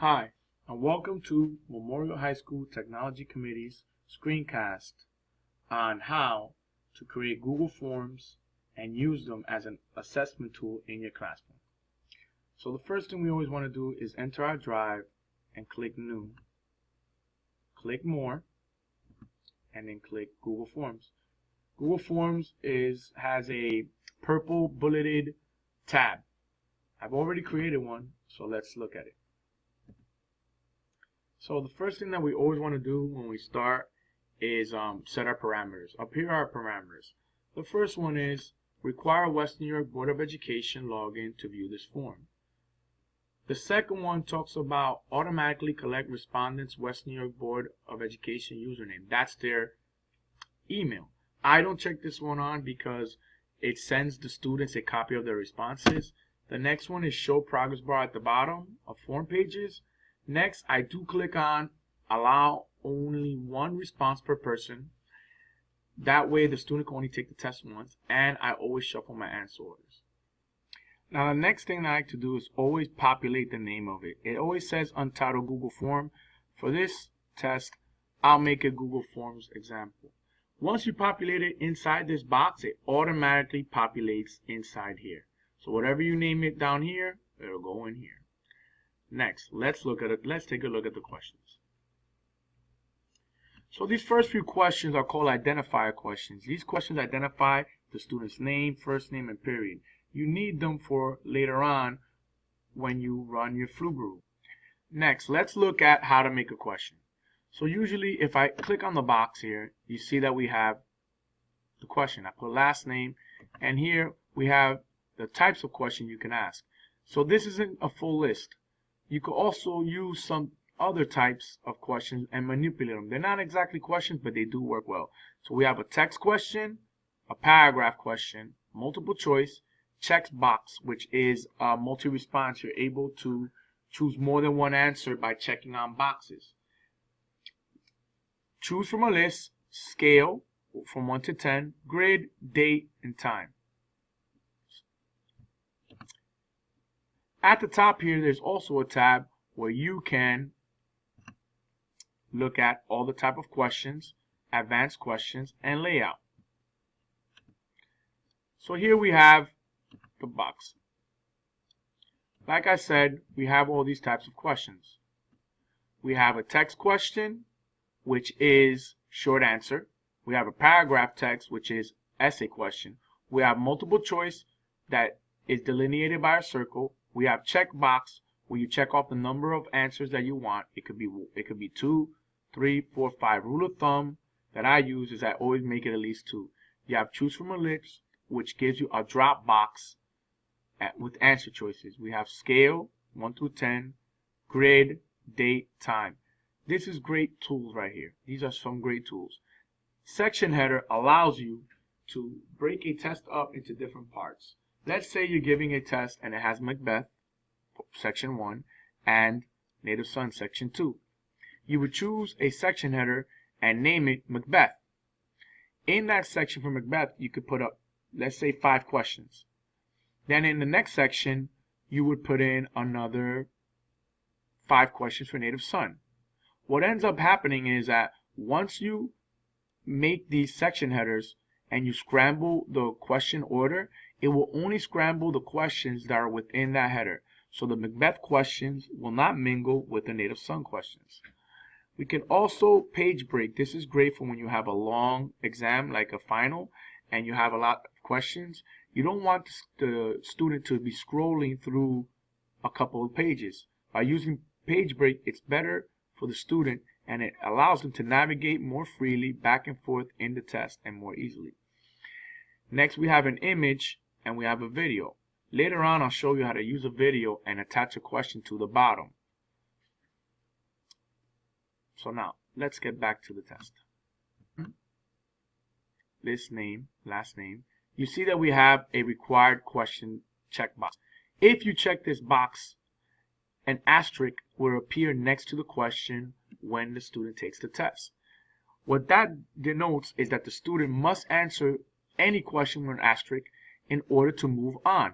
Hi, and welcome to Memorial High School Technology Committee's screencast on how to create Google Forms and use them as an assessment tool in your classroom. So the first thing we always want to do is enter our drive and click New, click More, and then click Google Forms. Google Forms has a purple bulleted tab. I've already created one, so let's look at it. So the first thing that we always want to do when we start is set our parameters. Up here are our parameters. The first one is require Western New York Board of Education login to view this form. The second one talks about automatically collect respondents' Western New York Board of Education username. That's their email. I don't check this one on because it sends the students a copy of their responses. The next one is show progress bar at the bottom of form pages. Next, I do click on allow only one response per person. That way the student can only take the test once, and I always shuffle my answer orders. Now the next thing I like to do is always populate the name of it. It always says Untitled Google Form. For this test, I'll make a Google Forms example. Once you populate it inside this box, it automatically populates inside here. So whatever you name it down here, it'll go in here. Next, let's take a look at the questions. So these first few questions are called identifier questions. These questions identify the student's name, first name, and period. You need them for later on when you run your flu group. Next, let's look at how to make a question. So usually if I click on the box here, you see that we have the question. I put last name, and here we have the types of questions you can ask. So this isn't a full list. You could also use some other types of questions and manipulate them. They're not exactly questions, but they do work well. So we have a text question, a paragraph question, multiple choice, checkbox, which is a multi-response. You're able to choose more than one answer by checking on boxes. Choose from a list, scale from 1 to 10, grid, date, and time. At the top here, there's also a tab where you can look at all the type of questions, advanced questions, and layout. So here we have the box. Like I said, we have all these types of questions. We have a text question, which is short answer. We have a paragraph text, which is essay question. We have multiple choice that is delineated by a circle. We have checkbox, where you check off the number of answers that you want. It could be 2, 3, 4, 5. Rule of thumb that I use is I always make it at least 2. You have choose from a list, which gives you a drop box with answer choices. We have scale 1 through 10, grid, date, time. This is great tools right here. These are some great tools. Section header allows you to break a test up into different parts. Let's say you're giving a test and it has Macbeth, section 1, and Native Son, section 2. You would choose a section header and name it Macbeth. In that section for Macbeth, you could put up, let's say, 5 questions. Then in the next section, you would put in another 5 questions for Native Son. What ends up happening is that once you make these section headers and you scramble the question order, it will only scramble the questions that are within that header. So the Macbeth questions will not mingle with the Native Son questions. We can also page break. This is great for when you have a long exam, like a final, and you have a lot of questions. You don't want the student to be scrolling through a couple of pages. By using page break, it's better for the student, and it allows them to navigate more freely back and forth in the test and more easily. Next, we have an image and we have a video. Later on, I'll show you how to use a video and attach a question to the bottom. So now, let's get back to the test. List name, last name. You see that we have a required question checkbox. If you check this box, an asterisk will appear next to the question when the student takes the test. What that denotes is that the student must answer any question with an asterisk in order to move on.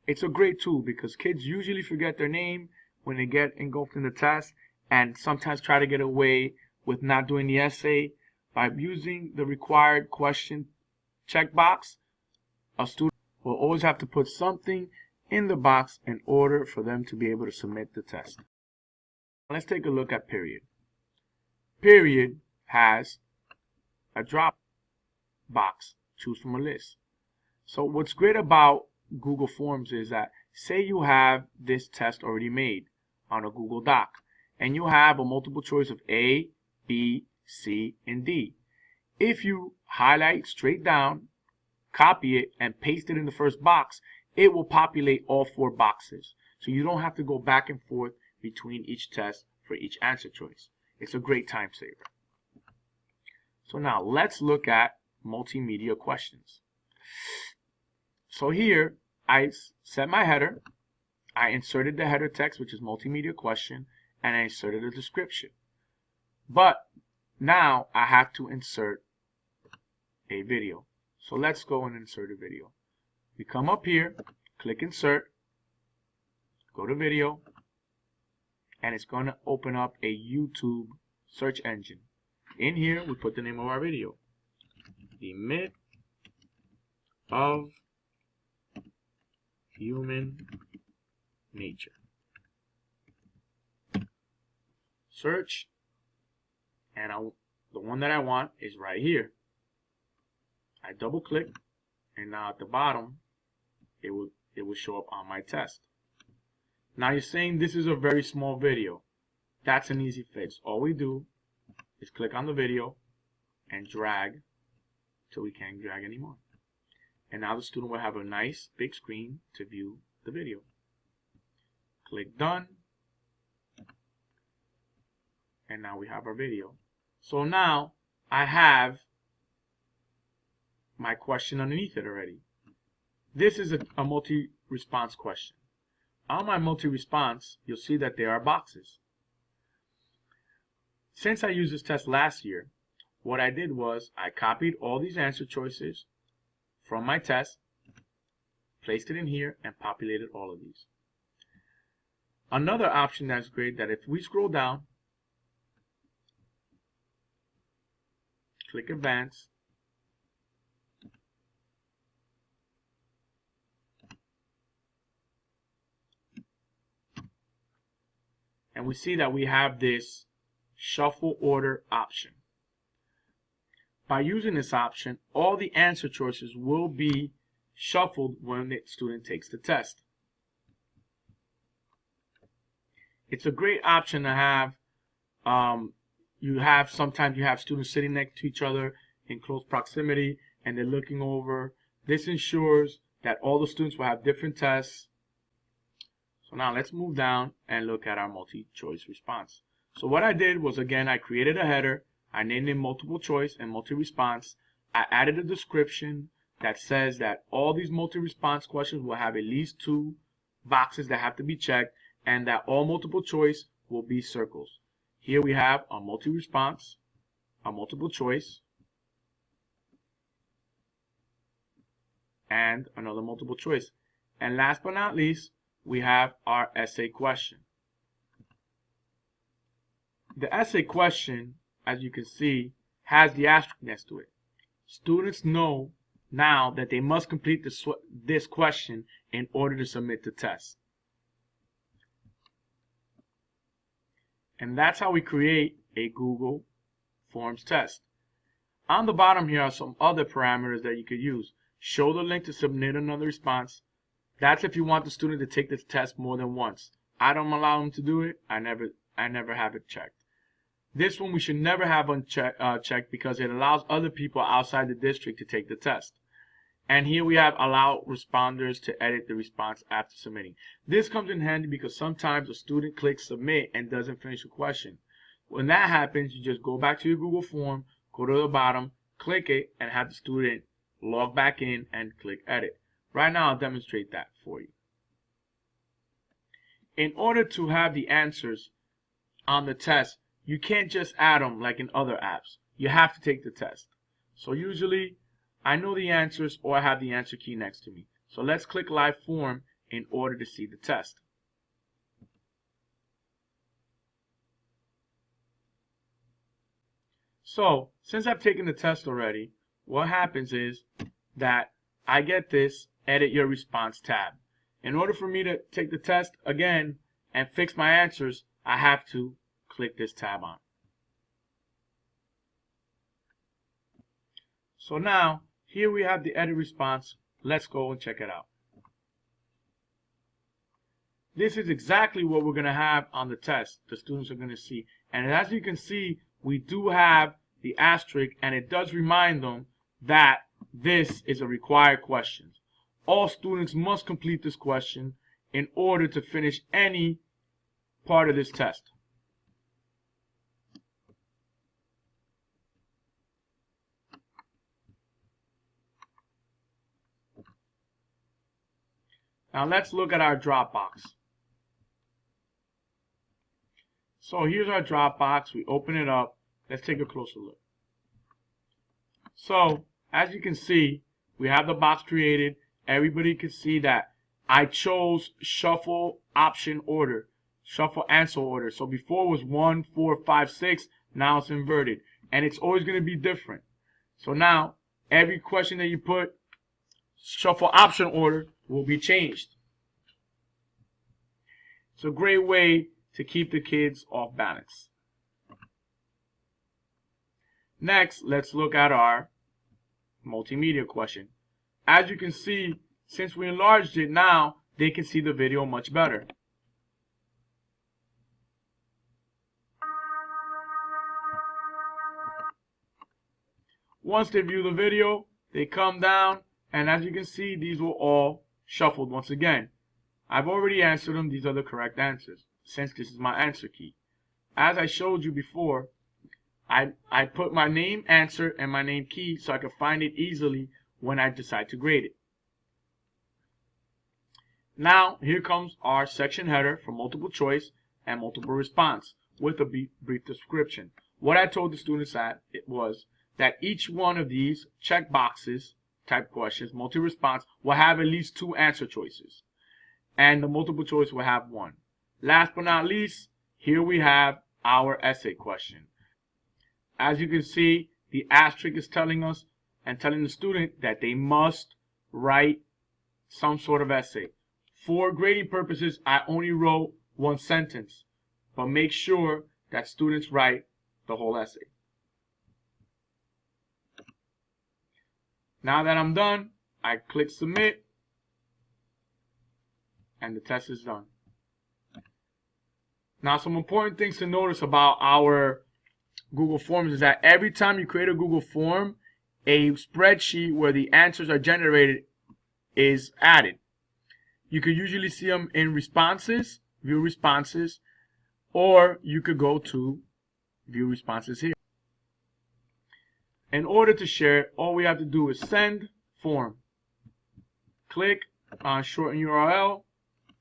It's a great tool because kids usually forget their name when they get engulfed in the test and sometimes try to get away with not doing the essay, by using the required question checkbox, a student will always have to put something in the box in order for them to be able to submit the test. Let's take a look at period. Period has a drop box, choose from a list. So what's great about Google Forms is that, say you have this test already made on a Google Doc, and you have a multiple choice of A, B, C, and D. If you highlight straight down, copy it, and paste it in the first box, it will populate all 4 boxes. So you don't have to go back and forth between each test for each answer choice. It's a great time saver. So now let's look at multimedia questions. So here I set my header, I inserted the header text, which is multimedia question, and I inserted a description. But now I have to insert a video. So let's go and insert a video. We come up here, click insert, go to video, and it's going to open up a YouTube search engine. In here, we put the name of our video. The myth of human nature. Search, and the one that I want is right here. I double click, and now at the bottom it will show up on my test. Now you're saying this is a very small video. That's an easy fix. All we do is click on the video and drag till we can't drag anymore. And now the student will have a nice big screen to view the video. Click done. And now we have our video. So now I have my question underneath it already. This is a multi-response question. On my multi-response, you'll see that there are boxes. Since I used this test last year, what I did was I copied all these answer choices from my test, placed it in here, and populated all of these. Another option that's great, that if we scroll down, click advanced, and we see that we have this shuffle order option. By using this option, all the answer choices will be shuffled when the student takes the test. It's a great option to have. Sometimes you have students sitting next to each other in close proximity and they're looking over. This ensures that all the students will have different tests. So now let's move down and look at our multi-choice response. So what I did was, again, I created a header. I named it multiple choice and multi-response. I added a description that says that all these multi-response questions will have at least 2 boxes that have to be checked, and that all multiple choice will be circles. Here we have a multi-response, a multiple choice, and another multiple choice. And last but not least, we have our essay question. The essay question, as you can see, has the asterisk next to it. Students know now that they must complete this question in order to submit the test. And that's how we create a Google Forms test. On the bottom here are some other parameters that you could use. Show the link to submit another response. That's if you want the student to take this test more than once. I don't allow them to do it. I never have it checked. This one we should never have unchecked because it allows other people outside the district to take the test. And here we have allow responders to edit the response after submitting. This comes in handy because sometimes a student clicks submit and doesn't finish a question. When that happens, you just go back to your Google form, go to the bottom, click it, and have the student log back in and click edit. Right now, I'll demonstrate that for you. In order to have the answers on the test, you can't just add them like in other apps. You have to take the test. So usually, I know the answers or I have the answer key next to me. So let's click live form in order to see the test. So since I've taken the test already, what happens is that I get this edit your response tab. In order for me to take the test again and fix my answers, I have to click this tab on. So now, here we have the edit response. Let's go and check it out. This is exactly what we're going to have on the test. The students are going to see. And as you can see, we do have the asterisk, and it does remind them that this is a required question. All students must complete this question in order to finish any part of this test. Now let's look at our Dropbox. So here's our Dropbox. We open it up. Let's take a closer look. So as you can see, we have the box created. Everybody can see that I chose shuffle option order, shuffle answer order. So before it was 1, 4, 5, 6. Now it's inverted. And it's always going to be different. So now every question that you put shuffle option order will be changed. It's a great way to keep the kids off balance. Next, let's look at our multimedia question. As you can see, since we enlarged it, now they can see the video much better. Once they view the video, they come down, and as you can see, these were all shuffled once again. I've already answered them. These are the correct answers, since this is my answer key. As I showed you before, I put my name answer and my name key so I can find it easily when I decide to grade it. Now, here comes our section header for multiple choice and multiple response with a brief description. What I told the students was that each one of these check boxes type questions, multi-response, will have at least 2 answer choices. And the multiple choice will have 1. Last but not least, here we have our essay question. As you can see, the asterisk is telling us and telling the student that they must write some sort of essay. For grading purposes, I only wrote 1 sentence, but make sure that students write the whole essay. Now that I'm done, I click submit, and the test is done. Now, some important things to notice about our Google Forms is that every time you create a Google Form, a spreadsheet where the answers are generated is added. You could usually see them in responses, view responses, or you could go to view responses here. In order to share it, all we have to do is send form. Click on shorten URL,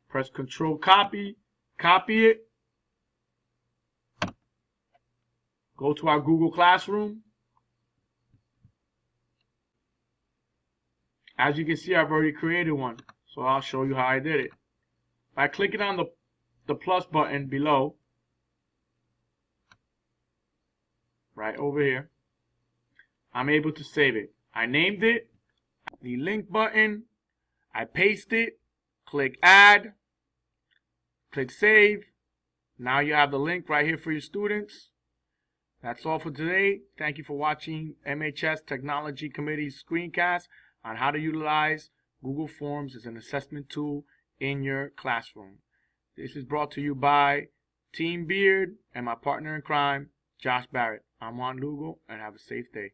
press Control copy, copy it, go to our Google Classroom. As you can see, I've already created one, so I'll show you how I did it. By clicking on the plus button below, right over here, I'm able to save it. I named it, the link button, I paste it, click add, click save. Now you have the link right here for your students. That's all for today. Thank you for watching MHS Technology Committee's screencast on how to utilize Google Forms as an assessment tool in your classroom. This is brought to you by Team Beard and my partner in crime, Josh Barrett. I'm Juan Lugo, and have a safe day.